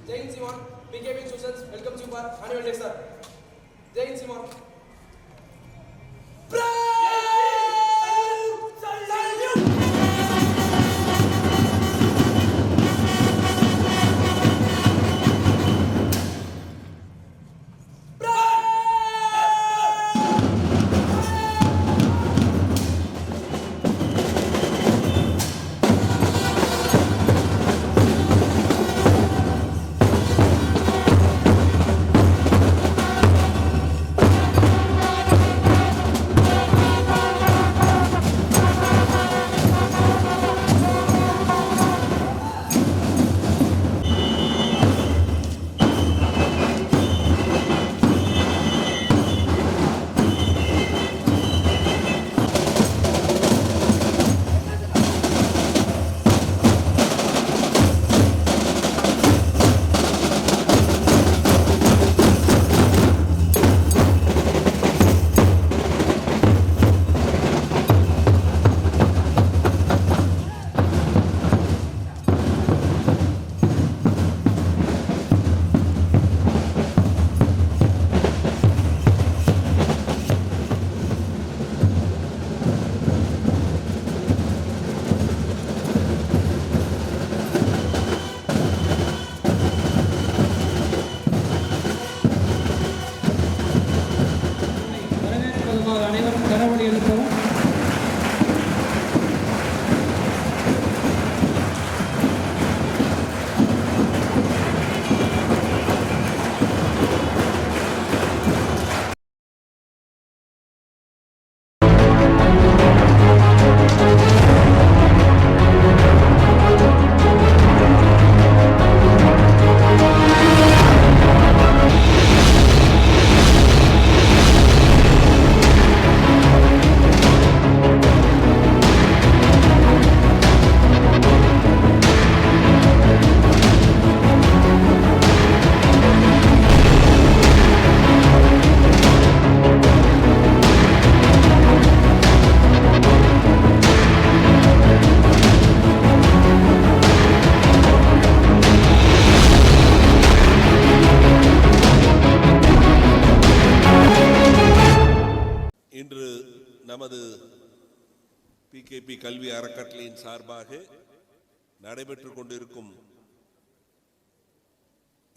Jai Hind Simon, PKP students, welcome you for annual day, sir. Jai Hind Simon. நமது PKP கல்வி அறக்கட்டளையின் சார்பாக நடைபெற்றுக் கொண்டிருக்கும்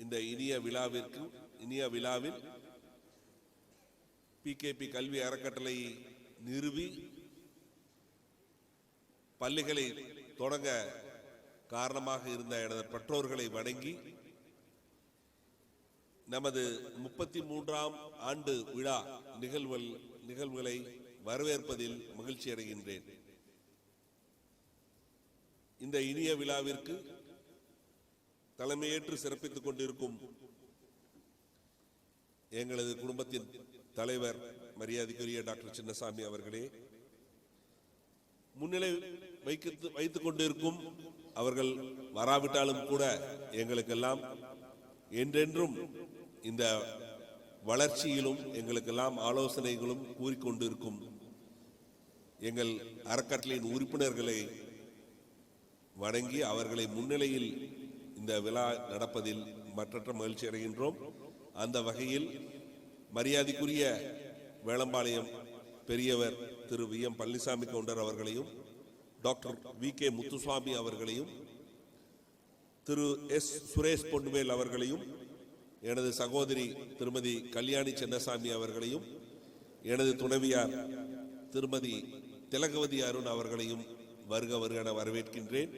இந்த இனிய விழாவில் PKP கல்வி அறக்கட்டளை நிறுவி பள்ளிகளை தொடங்க காரணமாக இருந்த எனது பெற்றோர்களை வணங்கி நமது 33ஆம் ஆண்டு விழா நிகழ்வுகளை வரவேற்பதில் மகிழ்ச்சி அடைகின்றேன். இந்த இனிய விழாவிற்கு தலைமையேற்று சிறப்பித்துக் கொண்டிருக்கும் எங்களது குடும்பத்தின் தலைவர் மரியாதைக்குரிய டாக்டர் சின்னசாமி அவர்களே, முன்னிலை வைத்துக் கொண்டிருக்கும் அவர்கள் வராவிட்டாலும் கூட எங்களுக்கெல்லாம் என்றென்றும் இந்த வளர்ச்சியிலும் எங்களுக்கெல்லாம் ஆலோசனைகளும் கூறிக்கொண்டிருக்கும் எங்கள் அறக்கட்டளையின் உறுப்பினர்களை வணங்கி அவர்களை முன்னிலையில் இந்த விழா நடப்பதில் மற்றற்ற மகிழ்ச்சி அடைகின்றோம். அந்த வகையில் மரியாதைக்குரிய வேளம்பாளையம் பெரியவர் திரு VM பழனிசாமி கவுண்டர் அவர்களையும், டாக்டர் VK முத்துசுவாமி அவர்களையும், திரு S சுரேஷ் பொன்னுவேல் அவர்களையும், எனது சகோதரி திருமதி கல்யாணி சின்னசாமி அவர்களையும், எனது துணைவியார் திருமதி திலகவதி அருண் அவர்களையும் வருக வருக என வரவேற்கின்றேன்.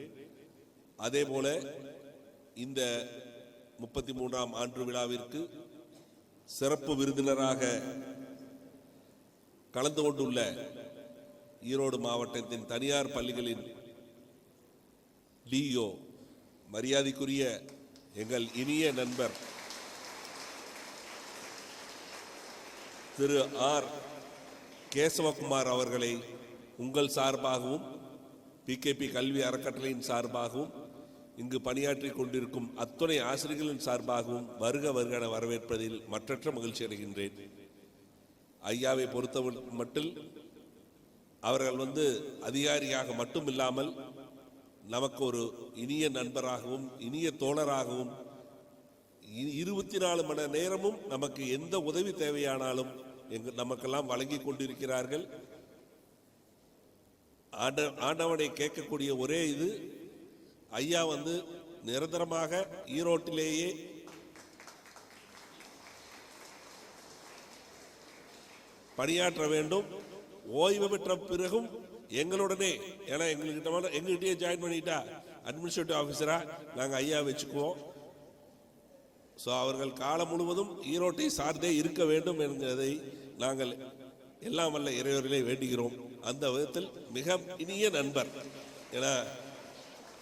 அதே போல இந்த 33ஆம் ஆண்டு விழாவிற்கு சிறப்பு விருந்தினராக கலந்து கொண்டுள்ள ஈரோடு மாவட்டத்தின் தனியார் பள்ளிகளின் டிஓ மரியாதைக்குரிய எங்கள் இனிய நண்பர் திரு R கேசவகுமார் அவர்களை உங்கள் சார்பாகவும் PKP கல்வி அறக்கட்டளையின் சார்பாகவும் இங்கு பணியாற்றி கொண்டிருக்கும் அத்துணை ஆசிரியர்களின் சார்பாகவும் வருக வருக என வரவேற்பதில் மற்றற்ற மகிழ்ச்சி அடைகின்றேன். ஐயாவை பொறுத்த மட்டில் அவர்கள் அதிகாரியாக மட்டும் இல்லாமல் நமக்கு ஒரு இனிய நண்பராகவும் இனிய தோழராகவும் 24 மணி நேரமும் நமக்கு எந்த உதவி தேவையானாலும் நமக்கெல்லாம் வழங்கி கொண்டிருக்கிறார்கள். ஆண்டவனை கேட்கக்கூடிய ஒரே இது, ஐயா நிரந்தரமாக ஈரோட்டிலேயே பணியாற்ற வேண்டும். ஓய்வு பெற்ற பிறகும் எங்களுடனே, ஏன்னா எங்ககிட்டயே ஜாயின் பண்ணிட்டா அட்மினிஸ்ட்ரேட்டிவ் ஆஃபீஸரா நாங்கள் ஐயா வச்சுக்குவோம். ஸோ அவர்கள் காலம் முழுவதும் ஈரோட்டை சார்ந்தே இருக்க வேண்டும் என்கிறதை நாங்கள் எல்லாம் வல்ல இறைவர்களே வேண்டுகிறோம். அந்த விதத்தில் மிக இனிய நண்பர். ஏன்னா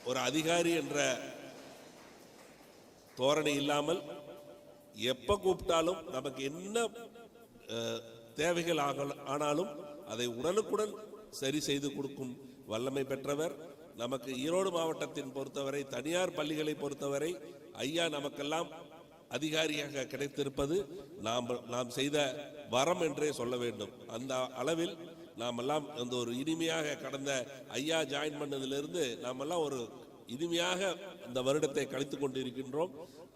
ஒரு அதிகாரி என்ற தோரணை இல்லாமல் எப்ப கூப்பிட்டாலும் நமக்கு என்ன தேவைகள் ஆனாலும் அதை உடனுக்குடன் சரி செய்து கொடுக்கும் வல்லமை பெற்றவர். நமக்கு ஈரோடு மாவட்டத்தின் பொறுத்தவரை, தனியார் பள்ளிகளை பொறுத்தவரை ஐயா நமக்கெல்லாம் அதிகாரியாக கிடைத்திருப்பது நாம் செய்த வரம் என்றே சொல்ல வேண்டும். அந்த அளவில் நாம் எல்லாம் ஒரு இனிமையாக கடந்த ஐயா ஜாயின் பண்ணதிலிருந்து நாம் எல்லாம் ஒரு இனிமையாக இந்த வருடத்தை கழித்துக் கொண்டிருக்கின்றோம்.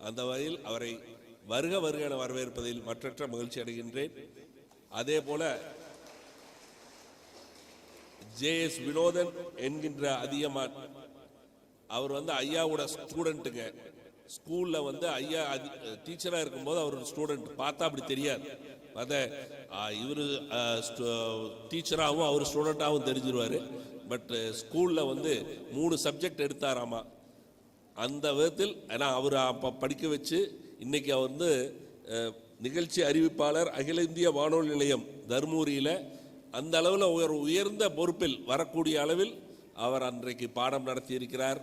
அந்த வகையில் அவரை வருக வருக என வரவேற்பதில் மற்றற்ற மகிழ்ச்சி அடைகின்றேன். அதே போல ஜே.எஸ். வினோதன் என்கின்ற அதியமான், அவர் ஐயாவோட ஸ்டூடெண்ட்டுங்க. ஸ்கூல்ல ஐயா டீச்சரா இருக்கும்போது அவர் ஸ்டூடெண்ட் பார்த்தா அப்படி தெரியாது. இவரு டீச்சராகவும் அவர் ஸ்டூடெண்டாகவும் தெரிஞ்சிருவாரு. பட் ஸ்கூல்ல 3 சப்ஜெக்ட் எடுத்தாராமா. அந்த விதத்தில் ஏன்னா அவர் அப்போ படிக்க வச்சு இன்னைக்கு நிகழ்ச்சி அறிவிப்பாளர் அகில இந்திய வானொலி நிலையம் தர்மபுரியில் அந்த அளவில் ஒரு உயர்ந்த பொறுப்பில் வரக்கூடிய அளவில் அவர் அன்றைக்கு பாடம் நடத்தி இருக்கிறார்.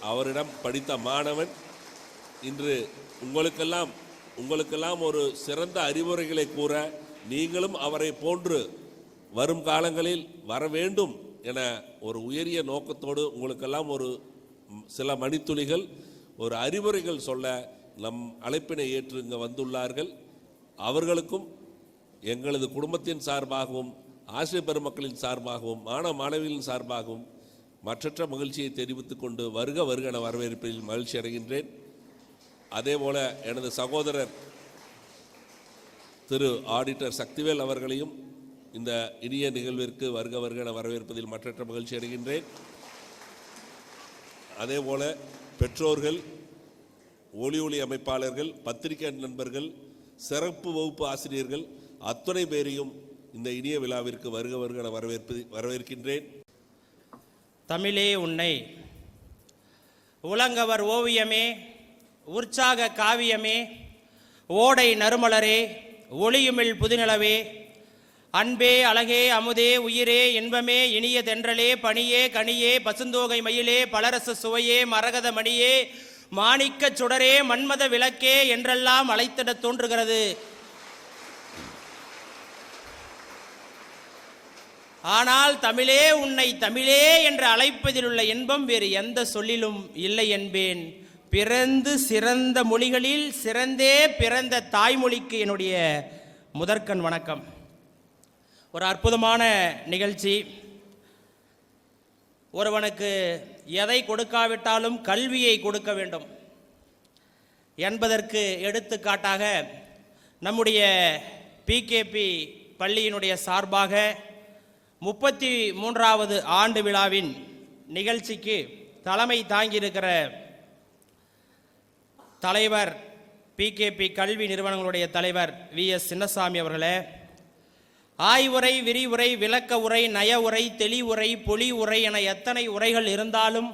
அவரிடம் படித்த மாணவன் இன்று உங்களுக்கெல்லாம் ஒரு சிறந்த அறிவுரைகளை கூற, நீங்களும் அவரை போன்று வரும் காலங்களில் வர வேண்டும் என ஒரு உயரிய நோக்கத்தோடு உங்களுக்கெல்லாம் ஒரு சில மணித்துளிகள் ஒரு அறிவுரைகள் சொல்ல நம் அழைப்பினை ஏற்று இங்கே வந்துள்ளார்கள். அவர்களுக்கும் எங்களது குடும்பத்தின் சார்பாகவும், ஆசிரியர் பெருமக்களின் சார்பாகவும், மாணவ மாணவிகளின் சார்பாகவும் மற்றற்ற மகிழ்ச்சியை தெரிவித்துக் கொண்டு வருக வருக என வரவேற்பதில் மகிழ்ச்சி அடைகின்றேன். அதே போல எனது சகோதரர் திரு ஆடிட்டர் சக்திவேல் அவர்களையும் இந்த இனிய நிகழ்விற்கு வருக வருக என வரவேற்பதில் மற்றற்ற மகிழ்ச்சி அடைகின்றேன். அதே போல பெற்றோர்கள், ஒளி அமைப்பாளர்கள், பத்திரிகை நண்பர்கள், சிறப்பு வகுப்பு ஆசிரியர்கள் அத்தனை பேரையும் இந்த இனிய விழாவிற்கு வருக வருக என வரவேற்கின்றேன். தமிழே உன்னை, உலங்கவர் ஓவியமே, உற்சாக காவியமே, ஓடை நறுமலரே, ஒளியுமிழ் புதுநிலவே, அன்பே அழகே அமுதே உயிரே இன்பமே இனிய தென்றலே, பனியே கனியே பசுந்தோகை மயிலே, பலரச சுவையே மரகத மணியே, மாணிக்க சுடரே மன்மத விளக்கே என்றெல்லாம் அழைத்திட தோன்றுகிறது. ஆனால் தமிழே உன்னை தமிழே என்று அழைப்பதில் உள்ள இன்பம் வேறு எந்த சொல்லிலும் இல்லை என்பேன். பிறந்து சிறந்த மொழிகளில் சிறந்தே பிறந்த தாய்மொழிக்கு என்னுடைய முதற்கண் வணக்கம். ஒரு அற்புதமான நிகழ்ச்சி. ஒருவனுக்கு எதை கொடுக்காவிட்டாலும் கல்வியை கொடுக்க வேண்டும் என்பதற்கு எடுத்துக்காட்டாக நம்முடைய பிகேபி பள்ளியினுடைய சார்பாக 33வது ஆண்டு விழாவின் நிகழ்ச்சிக்கு தலைமை தாங்கியிருக்கிற தலைவர், பிகேபி கல்வி நிறுவனங்களுடைய தலைவர் வி.எஸ். சின்னசாமி அவர்களே, ஆய்வுரை, விரிவுரை, விளக்க உரை, நய உரை, தெளிவுரை, பொலி உரை என எத்தனை உரைகள் இருந்தாலும்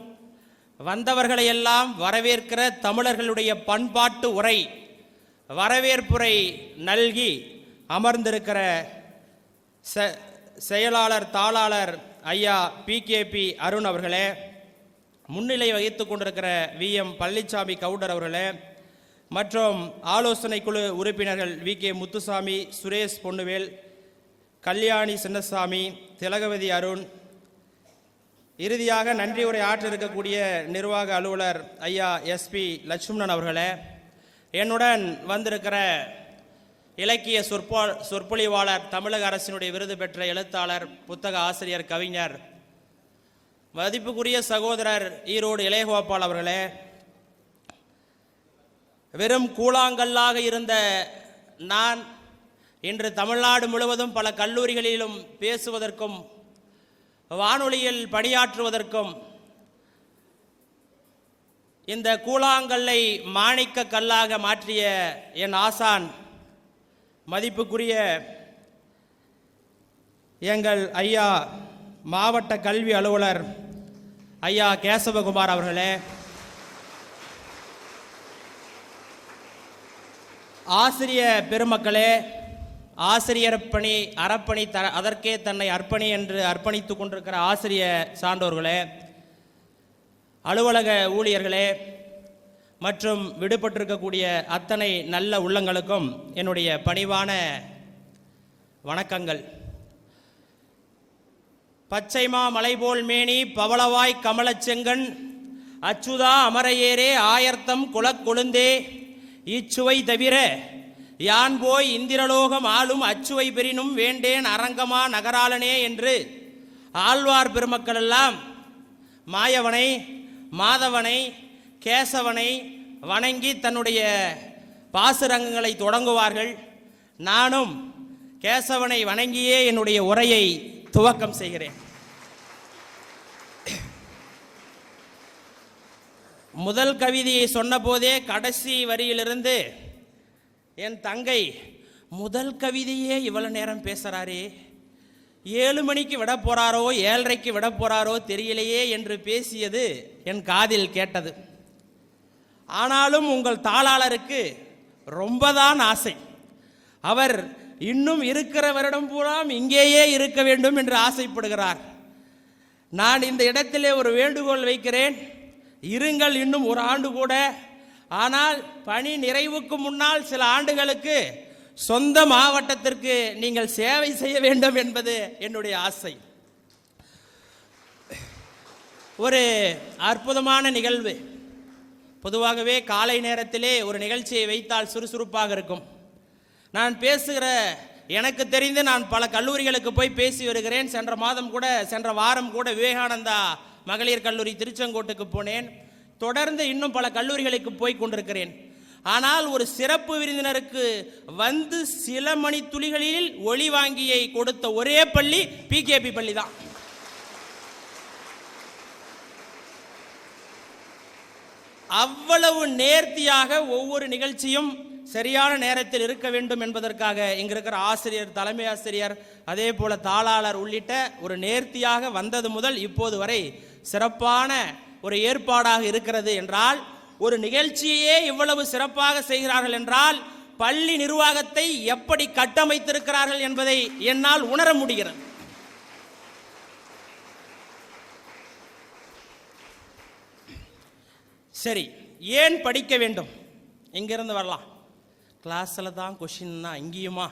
வந்தவர்களையெல்லாம் வரவேற்கிற தமிழர்களுடைய பண்பாட்டு உரை, வரவேற்புரை நல்கி அமர்ந்திருக்கிற செயலாளர் தாளாளர் ஐயா பிகேபி அருண் அவர்களே, முன்னிலை வகித்து கொண்டிருக்கிற வி.எம். பழனிசாமி கவுடர் அவர்களே, மற்றும் ஆலோசனை குழு உறுப்பினர்கள் வி.கே. முத்துசாமி, சுரேஷ் பொன்னுவேல், கல்யாணி சின்னசாமி, திலகவதி அருண், இறுதியாக நன்றி உரை ஆற்ற இருக்கக்கூடிய நிர்வாக அலுவலர் ஐயா எஸ்.பி. லட்சுமணன் அவர்களே, என்னுடன் வந்திருக்கிற இலக்கிய சொற்பொழிவாளர், தமிழக அரசினுடைய விருது பெற்ற எழுத்தாளர், புத்தக ஆசிரியர், கவிஞர், மதிப்புக்குரிய சகோதரர் ஈரோடு இளையகோபால் அவர்களே, வெறும் கூழாங்கல்லாக இருந்த நான் இன்று தமிழ்நாடு முழுவதும் பல கல்லூரிகளிலும் பேசுவதற்கும் வானொலியில் பணியாற்றுவதற்கும் இந்த கூழாங்கல்லை மாணிக்க கல்லாக மாற்றிய என் ஆசான் மதிப்புக்குரிய எங்கள் ஐயா மாவட்ட கல்வி அலுவலர் ஐயா கேசவகுமார் அவர்களே, ஆசிரிய பெருமக்களே, ஆசிரியர் பணி அறப்பணி அதற்கே தன்னை அர்ப்பணி என்று அர்ப்பணித்துக் கொண்டிருக்கிற ஆசிரிய சான்றோர்களே, அலுவலக ஊழியர்களே மற்றும் விடுபட்டிருக்கக்கூடிய அத்தனை நல்ல உள்ளங்களுக்கும் என்னுடைய பணிவான வணக்கங்கள். பச்சைமா மலைபோல் மேனி பவளவாய் கமலச்செங்கன் அச்சுதா அமரையேரே ஆயர்த்தம் குலக்கொழுந்தே இச்சுவை தவிர யான் போய் இந்திரலோகம் ஆளும் அச்சுவை பெறினும் வேண்டேன் அரங்கமா நகராளனே என்று ஆழ்வார் பெருமக்கள் எல்லாம் மாயவனை, மாதவனை, கேசவனை வணங்கி தன்னுடைய பாசுரங்களை தொடங்குவார்கள். நானும் கேசவனை வணங்கியே என்னுடைய உரையை துவக்கம் செய்கிறேன். முதல் கவிதையை சொன்னபோதே கடைசி வரியிலிருந்து என் தங்கை முதல் கவிதையே இவ்வளவு நேரம் பேசுகிறாரே, 7 மணிக்கு விட போறாரோ 7:30க்கு விட போறாரோ தெரியலையே என்று பேசியது என் காதில் கேட்டது. ஆனாலும் உங்கள் தாளாளருக்கு ரொம்பதான் ஆசை. அவர் இன்னும் இருக்கிற வருடம் பூரா இங்கேயே இருக்க வேண்டும் என்று ஆசைப்படுகிறார். நான் இந்த இடத்திலே ஒரு வேண்டுகோள் வைக்கிறேன், இருங்கள் இன்னும் 1 ஆண்டு கூட. ஆனால் பணி நிறைவுக்கு முன்னால் சில ஆண்டுகளுக்கு சொந்த மாவட்டத்திற்கு நீங்கள் சேவை செய்ய வேண்டும் என்பது என்னுடைய ஆசை. ஒரு அற்புதமான நிகழ்வு. பொதுவாகவே காலை நேரத்திலே ஒரு நிகழ்ச்சியை வைத்தால் சுறுசுறுப்பாக இருக்கும். நான் பேசுகிற எனக்கு தெரிந்து நான் பல கல்லூரிகளுக்கு போய் பேசி வருகிறேன். சென்ற வாரம் கூட விவேகானந்தா மகளிர் கல்லூரி திருச்செங்கோட்டுக்கு போனேன். தொடர்ந்து இன்னும் பல கல்லூரிகளுக்கு போய் கொண்டிருக்கிறேன். ஆனால் ஒரு சிறப்பு விருந்தினருக்கு வந்து சில மணி துளிகளில் ஒளி வாங்கியை கொடுத்த ஒரே பள்ளி பிகேபி பள்ளி தான். அவ்வளவு நேர்த்தியாக ஒவ்வொரு நிகழ்ச்சியும் சரியான நேரத்தில் இருக்க வேண்டும் என்பதற்காக இங்க இருக்கிற ஆசிரியர், தலைமை ஆசிரியர், அதே போல தாளாளர் உள்ளிட்ட ஒரு நேர்த்தியாக வந்தது முதல் இப்போது வரை சிறப்பான ஒரு ஏற்பாடாக இருக்கிறது என்றால், ஒரு நிகழ்ச்சியே இவ்வளவு சிறப்பாக செய்கிறார்கள் என்றால் பள்ளி நிர்வாகத்தை எப்படி கட்டமைத்திருக்கிறார்கள் என்பதை என்னால் உணர முடிகிறது. சரி, ஏன் படிக்க வேண்டும்? இங்கிருந்து வரலாம், கிளாஸில் தான் கொஷின்னா இங்கேயுமா?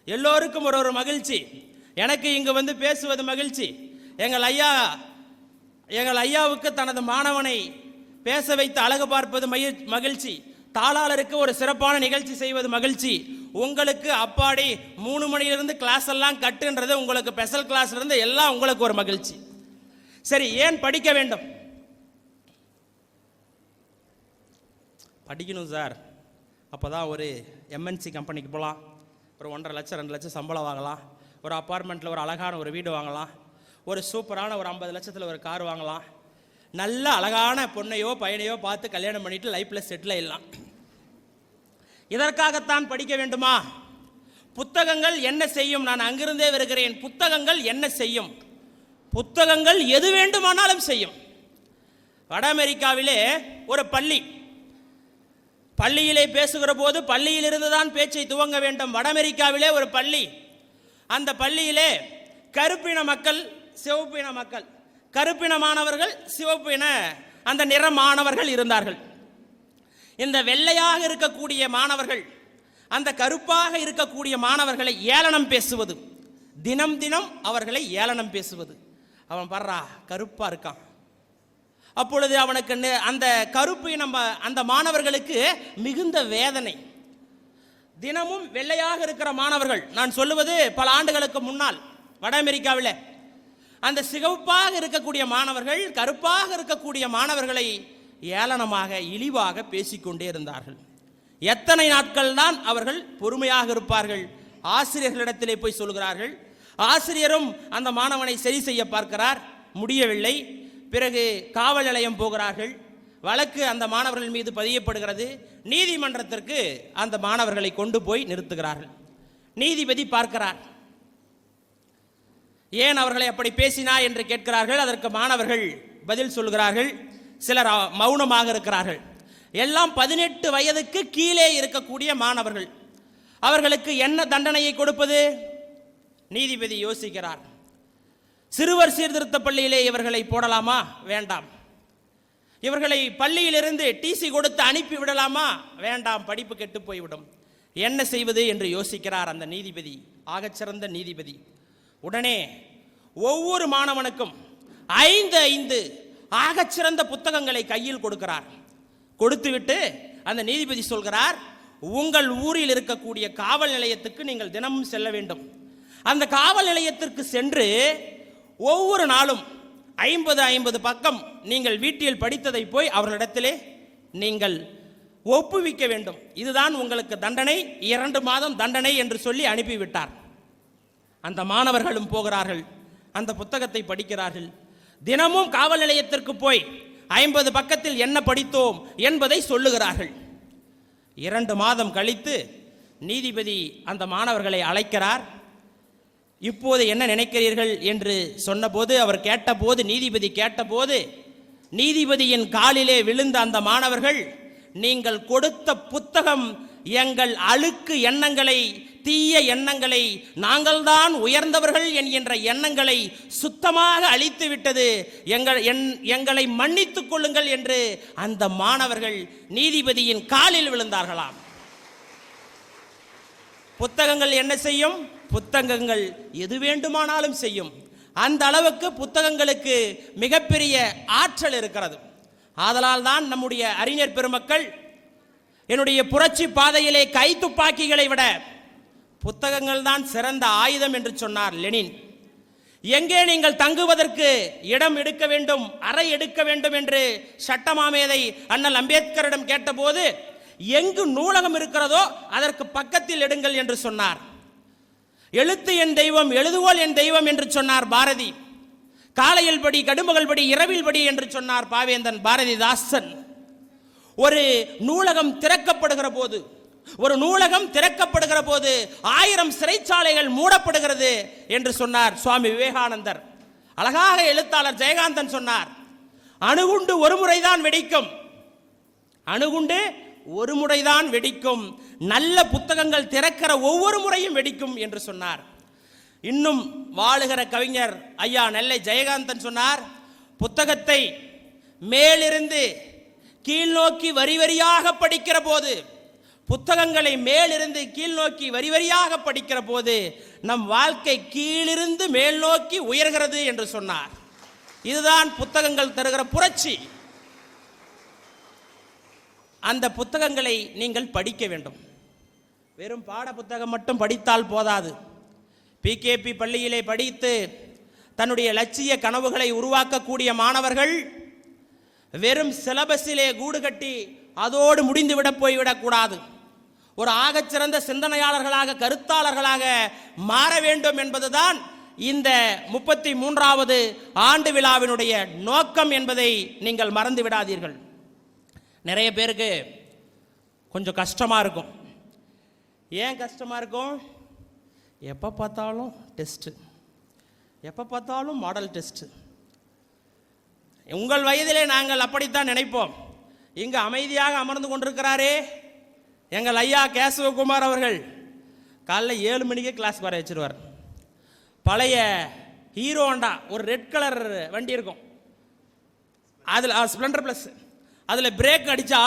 எல்லோருக்கும் ஒரு மகிழ்ச்சி. எனக்கு இங்கு வந்து பேசுவது மகிழ்ச்சி. எங்கள் ஐயாவுக்கு தனது மாணவனை பேச வைத்து அழகு பார்ப்பது மகிழ்ச்சி. தாளாளருக்கு ஒரு சிறப்பான நிகழ்ச்சி செய்வது மகிழ்ச்சி. உங்களுக்கு அப்பாடி 3 மணியிலிருந்து கிளாஸ் எல்லாம் கட்டுன்றது, உங்களுக்கு ஸ்பெஷல் கிளாஸ் இருந்து எல்லாம் உங்களுக்கு ஒரு மகிழ்ச்சி. சரி, ஏன் படிக்க வேண்டும்? படிக்கணும் சார், அப்போ தான் ஒரு எம்என்சி கம்பெனிக்கு போகலாம், ஒரு 1.5 லட்சம் 2 லட்சம் சம்பளம் வாங்கலாம், ஒரு அப்பார்ட்மெண்ட்டில் ஒரு அழகான ஒரு வீடு வாங்கலாம், ஒரு சூப்பரான ஒரு 50 லட்சத்தில் ஒரு கார் வாங்கலாம், நல்ல அழகான பொண்ணையோ பையனையோ பார்த்து கல்யாணம் பண்ணிட்டு லைஃப்பில் செட்டில் ஆயிடலாம். இதற்காகத்தான் படிக்க வேண்டுமா? புத்தகங்கள் என்ன செய்யும்? நான் அங்கிருந்தே வருகிறேன். புத்தகங்கள் என்ன செய்யும்? புத்தகங்கள் எது வேண்டுமானாலும் செய்யும். வட அமெரிக்காவிலே ஒரு பள்ளியிலே பேசுகிற போது பள்ளியிலிருந்து தான் பேச்சை துவங்க வேண்டும். வட அமெரிக்காவிலே ஒரு பள்ளி. அந்த பள்ளியிலே கருப்பின மக்கள், சிவப்பின மக்கள், கருப்பின மாணவர்கள், சிவப்பின அந்த நிற மாணவர்கள் இருந்தார்கள். இந்த வெள்ளையாக இருக்கக்கூடிய மாணவர்கள் அந்த கருப்பாக இருக்கக்கூடிய மாணவர்களை ஏளனம் பேசுவது, தினம் தினம் அவர்களை ஏளனம் பேசுவது. அவன் பர்றா கருப்பா இருக்கான். அப்பொழுது அவனுக்கு அந்த கருப்பு அந்த மாணவர்களுக்கு மிகுந்த வேதனை. தினமும் வெள்ளையாக இருக்கிற மாணவர்கள், நான் சொல்லுவது பல ஆண்டுகளுக்கு முன்னால் வட அமெரிக்காவில், அந்த சிவப்பாக இருக்கக்கூடிய மாணவர்கள் கருப்பாக இருக்கக்கூடிய மாணவர்களை ஏளனமாக இழிவாக பேசிக்கொண்டே இருந்தார்கள். எத்தனை நாட்கள் தான் அவர்கள் பொறுமையாக இருப்பார்கள்? ஆசிரியர்களிடத்திலே போய் சொல்கிறார்கள். ஆசிரியரும் அந்த மாணவனை சரி செய்ய பார்க்கிறார், முடியவில்லை. பிறகு காவல் நிலையம் போகிறார்கள். வழக்கு அந்த மாணவர்கள் மீது பதியப்படுகிறது. நீதிமன்றத்திற்கு அந்த மாணவர்களை கொண்டு போய் நிறுத்துகிறார்கள். நீதிபதி பார்க்கிறார். ஏன் அவர்களை அப்படி பேசினா என்று கேட்கிறார்கள். அதற்கு மாணவர்கள் பதில் சொல்கிறார்கள். சிலர் மௌனமாக இருக்கிறார்கள். எல்லாம் 18 வயதுக்கு கீழே இருக்கக்கூடிய மாணவர்கள். அவர்களுக்கு என்ன தண்டனையை கொடுப்பது? நீதிபதி யோசிக்கிறார். சிறுவர் சீர்திருத்த பள்ளியிலே இவர்களை போடலாமா? வேண்டாம். இவர்களை பள்ளியிலிருந்து டிசி கொடுத்து அனுப்பி விடலாமா? வேண்டாம், படிப்பு கெட்டு போய்விடும். என்ன செய்வது என்று யோசிக்கிறார் அந்த நீதிபதி, ஆகச்சிறந்த நீதிபதி. உடனே ஒவ்வொரு மாணவனுக்கும் 5 ஆகச்சிறந்த புத்தகங்களை கையில் கொடுக்கிறார். கொடுத்துவிட்டு அந்த நீதிபதி சொல்கிறார், உங்கள் ஊரில் இருக்கக்கூடிய காவல் நிலையத்துக்கு நீங்கள் தினமும் செல்ல வேண்டும். அந்த காவல் நிலையத்திற்கு சென்று ஒவ்வொரு நாளும் 50 பக்கம் நீங்கள் வீட்டில் படித்ததை போய் அவர்களிடத்திலே நீங்கள் ஒப்புவிக்க வேண்டும். இதுதான் உங்களுக்கு தண்டனை, 2 மாதம் தண்டனை என்று சொல்லி அனுப்பிவிட்டார். அந்த மாணவர்களும் போகிறார்கள், அந்த புத்தகத்தை படிக்கிறார்கள். தினமும் காவல் நிலையத்திற்கு போய் 50 பக்கத்தில் என்ன படித்தோம் என்பதை சொல்லுகிறார்கள். 2 மாதம் கழித்து நீதிபதி அந்த மாணவர்களை அழைக்கிறார். இப்போது என்ன நினைக்கிறீர்கள் என்று சொன்னபோது அவர் கேட்டபோது, நீதிபதி கேட்டபோது, நீதிபதியின் காலிலே விழுந்த அந்த மாணவர்கள், நீங்கள் கொடுத்த புத்தகம் எங்கள் அழுக்கு எண்ணங்களை, தீய எண்ணங்களை, நாங்கள்தான் உயர்ந்தவர்கள் என்கின்ற எண்ணங்களை சுத்தமாக அழித்து விட்டது, எங்களை மன்னித்துக் கொள்ளுங்கள் என்று அந்த மாணவர்கள் நீதிபதியின் காலில் விழுந்தார்களாம். புத்தகங்கள் என்ன செய்யும்? புத்தகங்கள் எது வேண்டுமானாலும் செய்யும். அந்த அளவுக்கு புத்தகங்களுக்கு மிகப்பெரிய ஆற்றல் இருக்கிறது. ஆதலால் தான் நம்முடைய அறிஞர் பெருமக்கள் என்னுடைய புரட்சி பாதையிலே கை துப்பாக்கிகளை விட புத்தகங்கள் தான் சிறந்த ஆயுதம் என்று சொன்னார் லெனின். எங்கே நீங்கள் தங்குவதற்கு இடம் எடுக்க வேண்டும், அறை எடுக்க வேண்டும் என்று சட்டமாமேதை அண்ணல் அம்பேத்கரிடம் கேட்டபோது, எங்கு நூலகம் இருக்கிறதோ அதற்கு பக்கத்தில் எடுங்கள் என்று சொன்னார். எழுத்து என் தெய்வம், எழுதுகோல் என் தெய்வம் என்று சொன்னார் பாரதி. காலையில் படி, கடும்பகல் படி, இரவில் படி என்று சொன்னார் பாவேந்தன் பாரதிதாசன். ஒரு நூலகம் திறக்கப்படுகிற போது, ஒரு நூலகம் திறக்கப்படுகிற போது 1000 சிறைச்சாலைகள் மூடப்படுகிறது என்று சொன்னார் சுவாமி விவேகானந்தர். அழகாக எழுத்தாளர் ஜெயகாந்தன் சொன்னார், அணுகுண்டு ஒரு முறைதான் வெடிக்கும், அணுகுண்டு ஒரு முறைதான் வெடிக்கும், நல்ல புத்தகங்கள் திறக்கிற ஒவ்வொரு முறையும் வெடிக்கும் என்று சொன்னார். இன்னும் வாழுகிற கவிஞர் ஐயா நெல்லை ஜெயகாந்தன் சொன்னார், புத்தகத்தை மேலிருந்து கீழ் நோக்கி வரி வரியாக படிக்கிற போது, புத்தகங்களை மேலிருந்து கீழ் நோக்கி வரி வரியாக படிக்கிற போது நம் வாழ்க்கை கீழிருந்து மேல் நோக்கி உயர்கிறது என்று சொன்னார். இதுதான் புத்தகங்கள் தருகிற புரட்சி. அந்த புத்தகங்களை நீங்கள் படிக்க வேண்டும். வெறும் பாட புத்தகம் மட்டும் படித்தால் போதாது. பிகேபி பள்ளியிலே படித்து தன்னுடைய லட்சிய கனவுகளை உருவாக்கக்கூடிய மாணவர்கள் வெறும் சிலபஸிலே கூடு கட்டி அதோடு முடிந்துவிட போய்விடக்கூடாது. ஒரு ஆகச்சிறந்த சிந்தனையாளர்களாக, கருத்தாளர்களாக மாற வேண்டும் என்பதுதான் இந்த 33வது ஆண்டு விழாவினுடைய நோக்கம் என்பதை நீங்கள் மறந்து விடாதீர்கள். நிறைய பேருக்கு கொஞ்சம் கஷ்டமாக இருக்கும். ஏன் கஷ்டமாக இருக்கும்? எப்போ பார்த்தாலும் டெஸ்ட்டு, எப்போ பார்த்தாலும் மாடல் டெஸ்ட்டு. உங்கள் வயதிலே நாங்கள் அப்படித்தான் நினைப்போம். இங்கு அமைதியாக அமர்ந்து கொண்டிருக்கிறாரே எங்கள் ஐயா கேசவகுமார் அவர்கள், காலைல 7 மணிக்கே கிளாஸ்க்கு வர வச்சிருவார். பழைய ஹீரோ ஹோண்டா ஒரு ரெட் கலர் வண்டி இருக்கும், அதில் ஸ்ப்ளெண்டர் ப்ளஸ், அதில் பிரேக் அடித்தா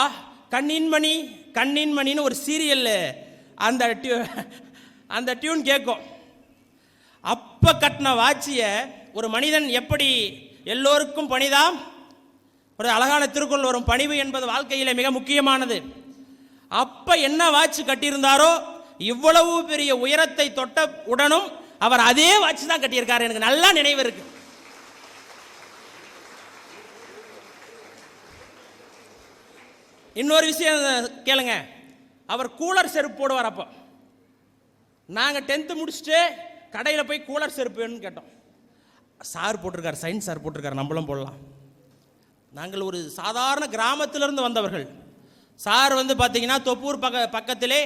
கண்ணின் மணி கண்ணின் மணின்னு ஒரு சீரியல் அந்த டியூன் கேட்கும். அப்போ கட்டின வாட்சியை ஒரு மனிதன் எப்படி எல்லோருக்கும் பணிதாம், ஒரு அழகான திருக்குறள் வரும், பணிவு என்பது வாழ்க்கையில் மிக முக்கியமானது. அப்போ என்ன வாட்ச் கட்டியிருந்தாரோ இவ்வளவு பெரிய உயரத்தை தொட்ட உடனும் அவர் அதே வாட்ச் தான் கட்டியிருக்காரு. எனக்கு நல்லா நினைவு இருக்கு. இன்னொரு விஷயம் கேளுங்க, அவர் கூலர் செருப்பு போடுவார். அப்போ நாங்கள் 10th முடிச்சுட்டு கடையில் போய் கூலர் செருப்பு வேணும்னு கேட்டோம். சார் போட்டிருக்கார், சயின்ஸ் சார் போட்டிருக்கார், நம்மளும் போடலாம். நாங்கள் ஒரு சாதாரண கிராமத்திலிருந்து வந்தவர்கள். சார் பார்த்தீங்கன்னா தொப்பூர் பக்கத்திலே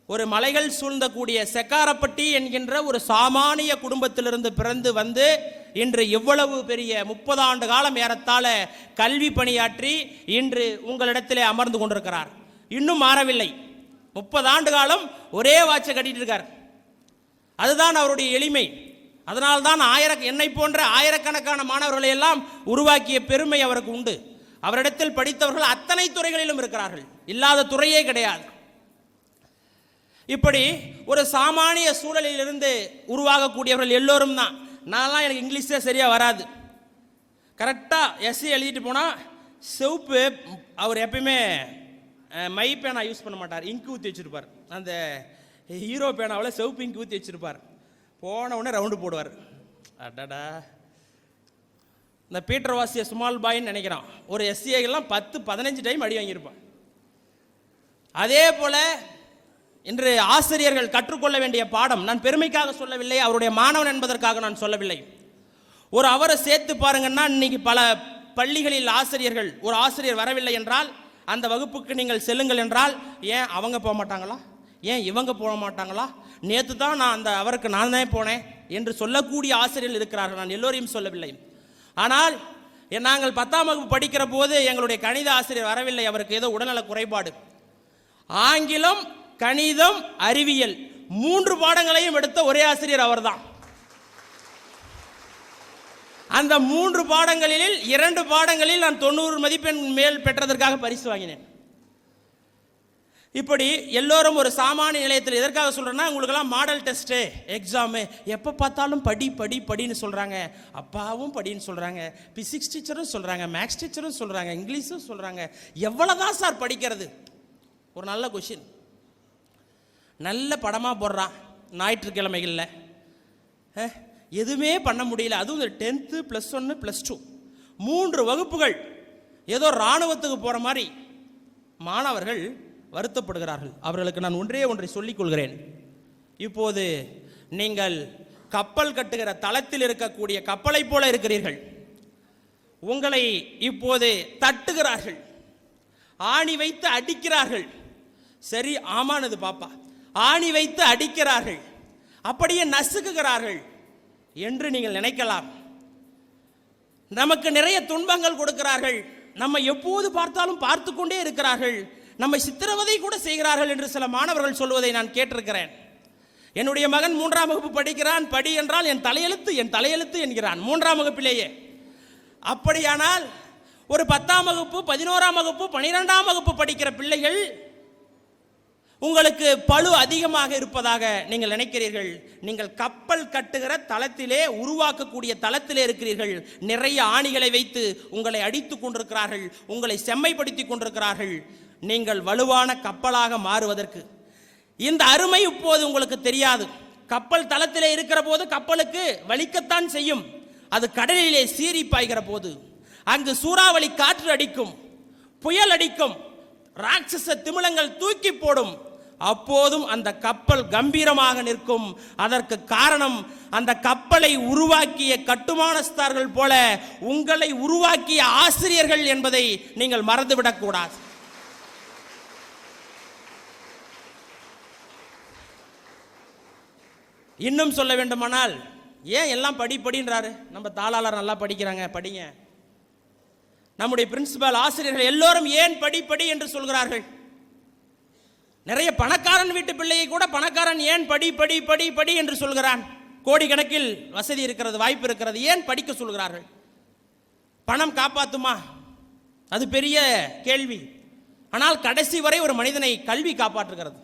ஒரு மலைகள் சூழ்ந்தக்கூடிய செக்காரப்பட்டி என்கின்ற ஒரு சாமானிய குடும்பத்திலிருந்து பிறந்து வந்து இன்று இவ்வளவு பெரிய 30 ஆண்டு காலம் ஏறத்தாழ கல்வி பணியாற்றி இன்று உங்களிடத்திலே அமர்ந்து கொண்டிருக்கிறார். இன்னும் மாறவில்லை. 30 ஆண்டு காலம் ஒரே வாட்சை கட்டிட்டு இருக்கார். அதுதான் அவருடைய எளிமை. அதனால்தான் என்னை போன்ற ஆயிரக்கணக்கான மாணவர்களை எல்லாம் உருவாக்கிய பெருமை அவருக்கு உண்டு. அவரிடத்தில் படித்தவர்கள் அத்தனை துறைகளிலும் இருக்கிறார்கள், இல்லாத துறையே கிடையாது. இப்படி ஒரு சாமானிய சூழலில் இருந்து உருவாகக்கூடியவர்கள் எல்லோரும் தான். நான்லாம் எனக்கு இங்கிலீஷே சரியாக வராது. கரெக்டாக எஸ்சி எழுதிட்டு போனால் செவப்பு, அவர் எப்பயுமே மை பேனா யூஸ் பண்ண மாட்டார், இங்கு ஊற்றி வச்சுருப்பார். அந்த ஹீரோ பேனாவில் செவப்பு இங்கு ஊற்றி வச்சுருப்பார். போன உடனே ரவுண்டு போடுவார். அடடா, இந்த பீட்டர் வாசிய ஸ்மால் பாயின்னு நினைக்கிறான். ஒரு எஸ்சிஐகள்லாம் 10-15 டைம் அடி வாங்கியிருப்பான். அதே போல் இன்று ஆசிரியர்கள் கற்றுக்கொள்ள வேண்டிய பாடம், நான் பெருமைக்காக சொல்லவில்லை, அவருடைய மாணவன் என்பதற்காக நான் சொல்லவில்லை. ஒரு அவரை சேர்த்து பாருங்கன்னா, இன்னைக்கு பல பள்ளிகளில் ஆசிரியர்கள், ஒரு ஆசிரியர் வரவில்லை என்றால் அந்த வகுப்புக்கு நீங்கள் செல்லுங்கள் என்றால், ஏன் அவங்க போக மாட்டாங்களா, ஏன் இவங்க போக மாட்டாங்களா, நேற்று தான் நான் அந்த அவருக்கு நான் தான் போனேன் என்று சொல்லக்கூடிய ஆசிரியர்கள் இருக்கிறார்கள். நான் எல்லோரையும் சொல்லவில்லை. ஆனால் நாங்கள் 10ஆம் வகுப்பு படிக்கிற போது எங்களுடைய கணித ஆசிரியர் வரவில்லை, அவருக்கு ஏதோ உடல்நல குறைபாடு. ஆங்கிலம், கணிதம், அறிவியல் 3 பாடங்களையும் எடுத்த ஒரே ஆசிரியர் அவர்தான். அந்த 3 பாடங்களில் 2 பாடங்களில் நான் 90 மதிப்பெண் மேல் பெற்றதற்காக பரிசு வாங்கினேன். இப்படி எல்லோரும் ஒரு சாமானிய நிலையத்தில், எதற்காக சொல்கிறேன்னா, உங்களுக்கெல்லாம் மாடல் டெஸ்ட்டு, எக்ஸாமு, எப்போ பார்த்தாலும் படி படி படின்னு சொல்கிறாங்க. அப்பாவும் படின்னு சொல்கிறாங்க, பிசிக்ஸ் டீச்சரும் சொல்கிறாங்க, மேக்ஸ் டீச்சரும் சொல்கிறாங்க, இங்கிலீஷும் சொல்கிறாங்க. எவ்வளோதான் சார் படிக்கிறது? ஒரு நல்ல கொஷின். நல்ல படமாக போடுறான் ஞாயிற்றுக்கிழமைகளில், எதுவுமே பண்ண முடியல. அதுவும் இந்த 10th +1 +2 3 வகுப்புகள் ஏதோ இராணுவத்துக்கு போகிற மாதிரி மாணவர்கள் வருத்தப்படுகிறார்கள். அவர்களுக்கு நான் ஒன்றை சொல்லிக் கொள்கிறேன். இப்போது நீங்கள் கப்பல் கட்டுகிற தளத்தில் இருக்கக்கூடிய கப்பலை போல இருக்கிறீர்கள். உங்களை இப்போது தட்டுகிறார்கள், ஆணி வைத்து அடிக்கிறார்கள். சரி, ஆமானது பாப்பா, ஆணி வைத்து அடிக்கிறார்கள், அப்படியே நசுக்குகிறார்கள் என்று நீங்கள் நினைக்கலாம். நமக்கு நிறைய துன்பங்கள் கொடுக்கிறார்கள், நம்ம எப்போது பார்த்தாலும் பார்த்து கொண்டே இருக்கிறார்கள், நம்மை சித்திரவதை கூட செய்கிறார்கள் என்று சில மாணவர்கள் சொல்வதை நான் கேட்டிருக்கிறேன். என்னுடைய மகன் 3ஆம் வகுப்பு படிக்கிறான். படி என்றால் என் தலையெழுத்து என் தலையெழுத்து என்கிறான் 3ஆம் வகுப்பிலேயே. அப்படியானால் ஒரு 10ஆம் வகுப்பு, 11ஆம் வகுப்பு, 12ஆம் வகுப்பு படிக்கிற பிள்ளைகள் உங்களுக்கு பளு அதிகமாக இருப்பதாக நீங்கள் நினைக்கிறீர்கள். நீங்கள் கப்பல் கட்டுகிற தளத்திலே, உருவாக்கக்கூடிய தளத்திலே இருக்கிறீர்கள். நிறைய ஆணிகளை வைத்து உங்களை அடித்துக் கொண்டிருக்கிறார்கள், உங்களை செம்மைப்படுத்தி கொண்டிருக்கிறார்கள். நீங்கள் வலுவான கப்பலாக மாறுவதற்கு இந்த அருமை இப்போது உங்களுக்கு தெரியாது. கப்பல் தளத்திலே இருக்கிற போது கப்பலுக்கு வலிக்கத்தான் செய்யும். அது கடலிலே சீறி பாய்கிற போது, அங்கு சூறாவளி காற்று அடிக்கும், புயல் அடிக்கும், ராட்சச திமிலங்கள் தூக்கி போடும். அப்போதும் அந்த கப்பல் கம்பீரமாக நிற்கும். அதற்கு காரணம், அந்த கப்பலை உருவாக்கிய கட்டுமானஸ்தார்கள் போல உங்களை உருவாக்கிய ஆசிரியர்கள் என்பதை நீங்கள் மறந்துவிடக்கூடாது. இன்னும் சொல்ல வேண்டுமானால், ஏன் எல்லாம் படின்றாரு? நம்ம தாளாளர் நல்லா படிக்கிறாங்க, படிங்க. நம்முடைய பிரின்சிபல், ஆசிரியர்கள் எல்லோரும் ஏன் படி என்று சொல்கிறார்கள்? நிறைய பணக்காரன் வீட்டு பிள்ளையை கூட பணக்காரன் ஏன் படி என்று சொல்கிறான்? கோடிக்கணக்கில் வசதி இருக்கிறது, வாய்ப்பு இருக்கிறது, ஏன் படிக்க சொல்கிறார்கள்? பணம் காப்பாத்துமா? அது பெரிய கேள்வி. ஆனால் கடைசி வரை ஒரு மனிதனை கல்வி காப்பாற்றுகிறது.